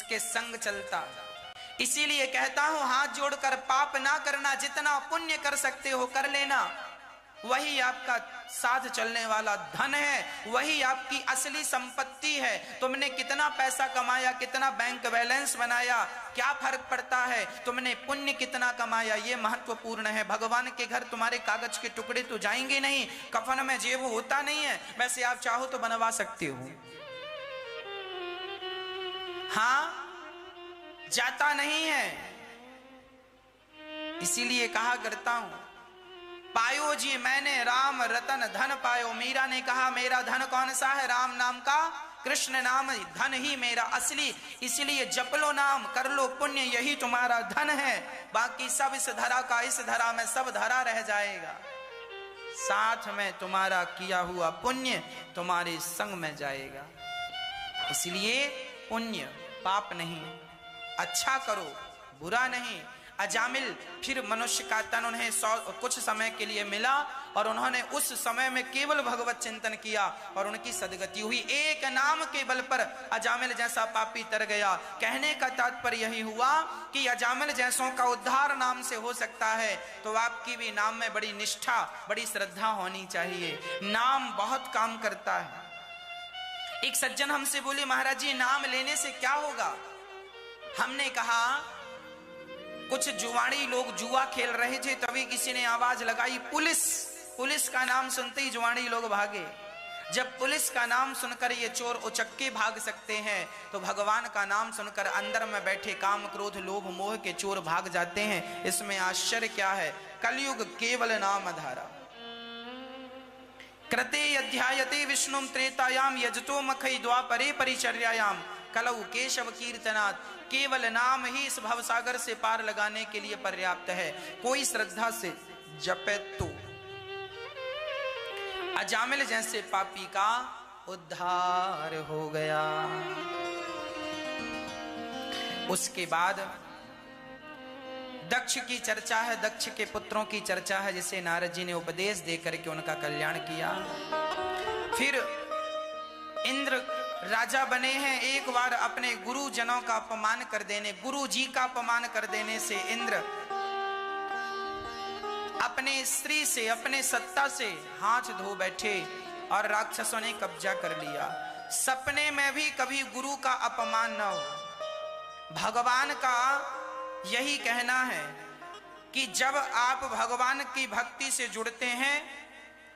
उसके संग चलता। इसीलिए कहता हूं हाथ जोड़कर पाप ना करना, जितना पुण्य कर सकते हो कर लेना। वही आपका साथ चलने वाला धन है, वही आपकी असली संपत्ति है। तुमने कितना पैसा कमाया, कितना बैंक बैलेंस बनाया, क्या फर्क पड़ता है? तुमने पुण्य कितना कमाया ये महत्वपूर्ण है। भगवान के घर तुम्हारे कागज के टुकड़े तो जाएंगे नहीं, कफन में जेब होता नहीं है। वैसे आप चाहो तो बनवा सकते हो, हाँ जाता नहीं है। इसीलिए कहा करता हूं, पायो जी मैंने राम रतन धन पायो। मीरा ने कहा मेरा धन कौन सा है? राम नाम का, कृष्ण नाम धन ही मेरा असली। इसलिए जप लो नाम, कर लो पुण्य, यही तुम्हारा धन है। बाकी सब इस धरा का, इस धरा में सब धरा रह जाएगा। साथ में तुम्हारा किया हुआ पुण्य तुम्हारे संग में जाएगा। इसलिए पुण्य पाप नहीं, अच्छा करो बुरा नहीं। अजामिल फिर मनुष्य का तन उन्हें कुछ समय के लिए मिला और उन्होंने उस समय में केवल भगवत चिंतन किया और उनकी सदगति हुई। एक नाम के बल पर अजामिल जैसा पापी तर गया। कहने का तात्पर्य यही हुआ कि अजामिल जैसों का उद्धार नाम से हो सकता है, तो आपकी भी नाम में बड़ी निष्ठा, बड़ी श्रद्धा होनी चाहिए। नाम बहुत काम करता है। एक सज्जन हमसे बोले महाराज जी नाम लेने से क्या होगा? हमने कहा कुछ जुआड़ी लोग जुआ खेल रहे थे, तभी किसी ने आवाज लगाई पुलिस। पुलिस का नाम सुनते ही जुआड़ी लोग भागे। जब पुलिस का नाम सुनकर ये चोर उचक्के भाग सकते हैं, तो भगवान का नाम सुनकर अंदर में बैठे काम क्रोध लोभ मोह के चोर भाग जाते हैं। इसमें आश्चर्य क्या है? कलयुग केवल नाम धारा। कृते अध्यायते विष्णुम त्रेतायाम यजतो मखई द्वापरे परिचर्यायाम कलौ केशव कीर्तनात्। केवल नाम ही इस भवसागर से पार लगाने के लिए पर्याप्त है। कोई श्रद्धा से जपे तो अजामिल जैसे पापी का उद्धार हो गया। उसके बाद दक्ष की चर्चा है, दक्ष के पुत्रों की चर्चा है, जिसे नारद जी ने उपदेश देकर के उनका कल्याण किया। फिर इंद्र राजा बने हैं। एक बार अपने गुरुजनों का अपमान कर देने, गुरु जी का अपमान कर देने से इंद्र अपने स्त्री से, अपने सत्ता से हाथ धो बैठे और राक्षसों ने कब्जा कर लिया। सपने में भी कभी गुरु का अपमान न हो। भगवान का यही कहना है कि जब आप भगवान की भक्ति से जुड़ते हैं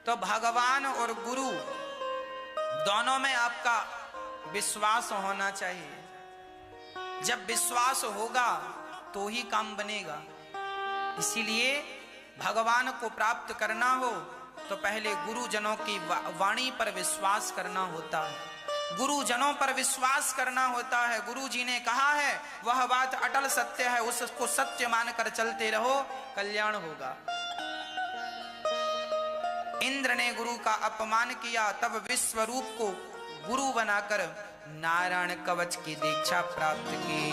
तो भगवान और गुरु दोनों में आपका विश्वास होना चाहिए। जब विश्वास होगा तो ही काम बनेगा। इसीलिए भगवान को प्राप्त करना हो तो पहले गुरुजनों की वाणी पर विश्वास करना होता है, गुरुजनों पर विश्वास करना होता है। गुरु जी ने कहा है वह बात अटल सत्य है, उसको सत्य मानकर चलते रहो, कल्याण होगा। इंद्र ने गुरु का अपमान किया, तब विश्वरूप को गुरु बनाकर नारायण कवच की दीक्षा प्राप्त की।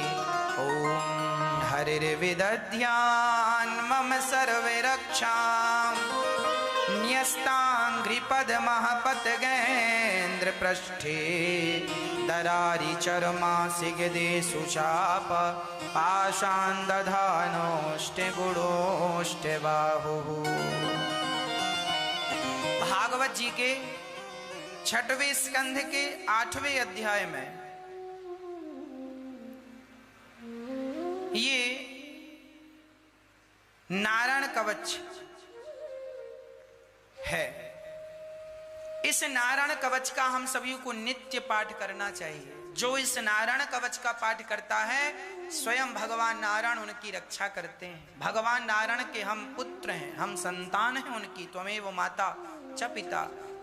ओम हरिर्विदध्यान मम सर्वे रक्षाम न्यस्तांघ्रिपद महपतगेन्द्र पृष्ठे दरारी चरमा सिगदे सुचाप पाशान दधानोष्टे गुणोष्टे बाहु। भागवत जी के 6वें स्कंध के 8वें अध्याय में ये नारायण कवच है। इस नारायण कवच का हम सभी को नित्य पाठ करना चाहिए। जो इस नारायण कवच का पाठ करता है स्वयं भगवान नारायण उनकी रक्षा करते हैं। भगवान नारायण के हम पुत्र हैं, हम संतान हैं उनकी। त्वमेव माता च पिता,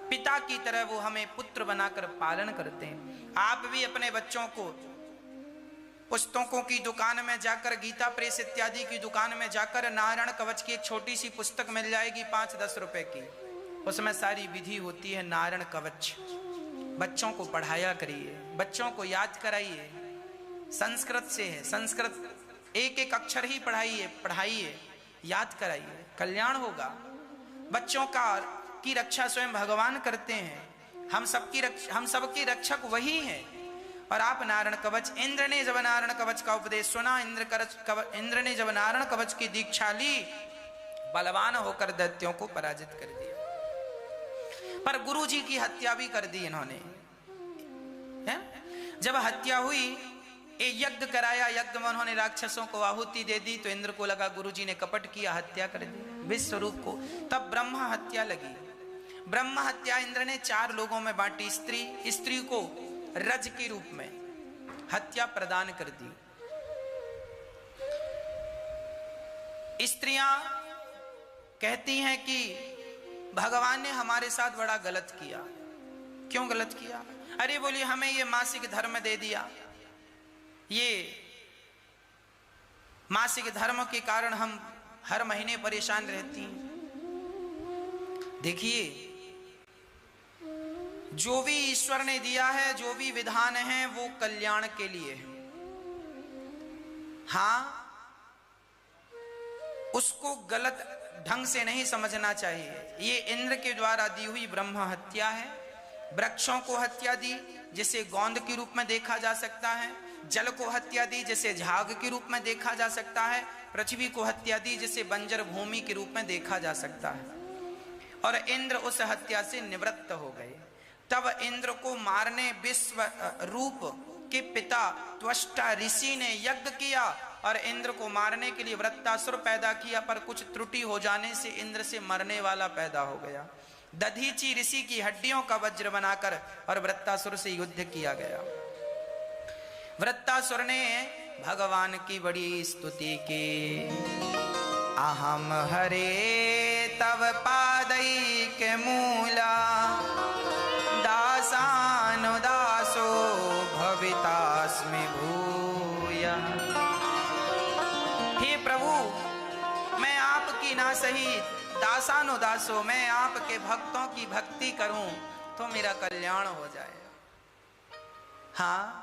पिता की तरह वो हमें पुत्र बनाकर पालन करते हैं। आप भी अपने बच्चों को पुस्तकों की दुकान में जाकर, गीता प्रेस इत्यादि की दुकान में जाकर नारायण कवच की एक छोटी सी पुस्तक मिल जाएगी 5-10 रुपए की। उसमें सारी विधि होती है नारायण कवच। बच्चों को पढ़ाया करिए, बच्चों को याद कराइए। संस्कृत से है, संस्कृत एक एक अक्षर ही पढ़ाइए, याद कराइए, कल्याण होगा। बच्चों की रक्षा स्वयं भगवान करते हैं। हम सबकी रक्षक वही हैं। और आप नारायण कवच, इंद्र ने जब नारायण कवच का उपदेश सुना, इंद्र ने जब नारायण कवच की दीक्षा ली, बलवान होकर दैत्यों को पराजित कर दिया। पर गुरु जी की हत्या भी कर दी इन्होंने, है? जब हत्या हुई, एक यज्ञ कराया, यज्ञ में उन्होंने राक्षसों को आहुति दे दी, तो इंद्र को लगा गुरु जी ने कपट किया, हत्या कर दी विश्वरूप को। तब ब्रह्म हत्या लगी। ब्रह्म हत्या इंद्र ने 4 लोगों में बांटी। स्त्री को रज के रूप में हत्या प्रदान कर दी। स्त्रियां कहती हैं कि भगवान ने हमारे साथ बड़ा गलत किया। क्यों गलत किया? अरे बोलिए, हमें ये मासिक धर्म दे दिया, ये मासिक धर्म के कारण हम हर महीने परेशान रहती हैं। देखिए, जो भी ईश्वर ने दिया है, जो भी विधान है, वो कल्याण के लिए है। हाँ, उसको गलत ढंग से नहीं समझना चाहिए। ये इंद्र के द्वारा दी हुई ब्रह्म हत्या है। वृक्षों को हत्या दी, जिसे गोंद के रूप में देखा जा सकता है। जल को हत्या दी, जिसे झाग के रूप में देखा जा सकता है। पृथ्वी को हत्या दी, जिसे बंजर भूमि के रूप में देखा जा सकता है। और इंद्र उस हत्या से निवृत्त हो गए। तब इंद्र को मारने विश्व रूप के पिता त्वष्टा ऋषि ने यज्ञ किया और इंद्र को मारने के लिए वृत्तासुर पैदा किया, पर कुछ त्रुटि हो जाने से इंद्र से मरने वाला पैदा हो गया। दधीची ऋषि की हड्डियों का वज्र बनाकर और वृत्तासुर से युद्ध किया गया। वृत्तासुर ने भगवान की बड़ी स्तुति की। अहम हरे तव पादई के मूला, दासानुदासो भवितास्मि भूय। हे प्रभु, मैं आपकी ना सही दासानुदासो, मैं आपके भक्तों की भक्ति करूं तो मेरा कल्याण हो जाए। हाँ,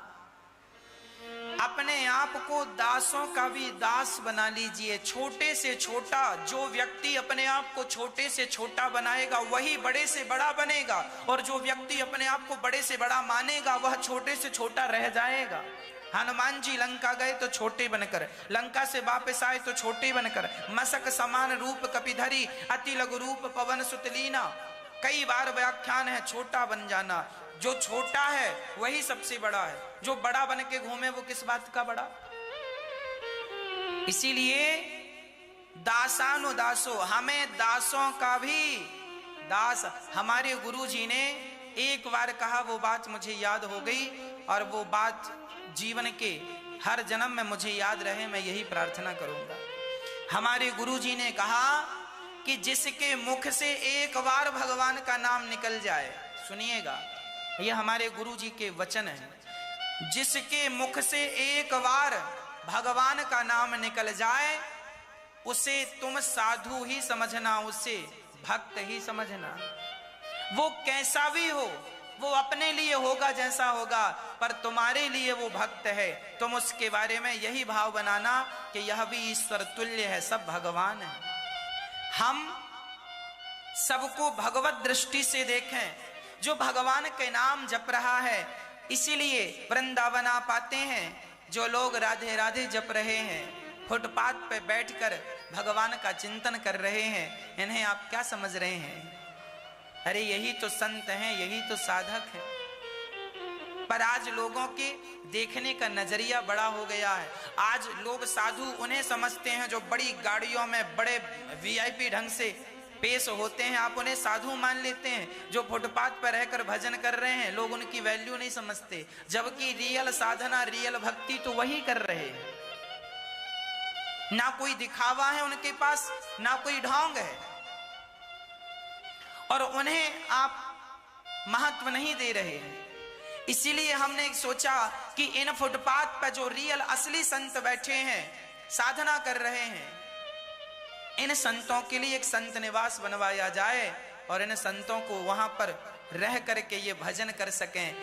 अपने आप को दासों का भी दास बना लीजिए। छोटे से छोटा, जो व्यक्ति अपने आप को छोटे से छोटा बनाएगा वही बड़े से बड़ा बनेगा, और जो व्यक्ति अपने आप को बड़े से बड़ा मानेगा वह छोटे से छोटा रह जाएगा। हनुमान जी लंका गए तो छोटे बनकर, लंका से वापस आए तो छोटे बनकर। मसक समान रूप कपिधरी, अति लघु रूप पवन सुत लीना। कई बार व्याख्यान है छोटा बन जाना। जो छोटा है वही सबसे बड़ा है। जो बड़ा बन के घूमे वो किस बात का बड़ा? इसीलिए दासानुदासो, हमें दासों का भी दास। हमारे गुरु जी ने एक बार कहा, वो बात मुझे याद हो गई, और वो बात जीवन के हर जन्म में मुझे याद रहे। मैं यही प्रार्थना करूंगा। हमारे गुरु जी ने कहा कि जिसके मुख से एक बार भगवान का नाम निकल जाए, सुनिएगा, ये हमारे गुरु जी के वचन हैं, जिसके मुख से एक बार भगवान का नाम निकल जाए, उसे तुम साधु ही समझना, उसे भक्त ही समझना। वो कैसा भी हो, वो अपने लिए होगा जैसा होगा, पर तुम्हारे लिए वो भक्त है। तुम उसके बारे में यही भाव बनाना कि यह भी ईश्वर तुल्य है, सब भगवान है। हम सबको भगवत दृष्टि से देखें। जो भगवान के नाम जप रहा है, इसीलिए वृंदावन आ पाते हैं। जो लोग राधे राधे जप रहे हैं, फुटपाथ पे बैठकर भगवान का चिंतन कर रहे हैं, इन्हें आप क्या समझ रहे हैं? अरे यही तो संत हैं, यही तो साधक हैं। पर आज लोगों के देखने का नजरिया बड़ा हो गया है। आज लोग साधु उन्हें समझते हैं जो बड़ी गाड़ियों में बड़े वीआईपी ढंग से पेश होते हैं, आप उन्हें साधु मान लेते हैं। जो फुटपाथ पर रहकर भजन कर रहे हैं, लोग उनकी वैल्यू नहीं समझते, जबकि रियल साधना, रियल भक्ति तो वही कर रहे हैं। ना कोई दिखावा है उनके पास, ना कोई ढोंग है, और उन्हें आप महत्व नहीं दे रहे हैं। इसीलिए हमने सोचा कि इन फुटपाथ पर जो रियल असली संत बैठे हैं, साधना कर रहे हैं, इन संतों के लिए एक संत निवास बनवाया जाए, और इन संतों को वहां पर रह करके ये भजन कर सकें,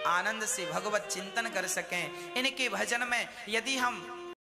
आनंद से भगवत चिंतन कर सकें। इनके भजन में यदि हम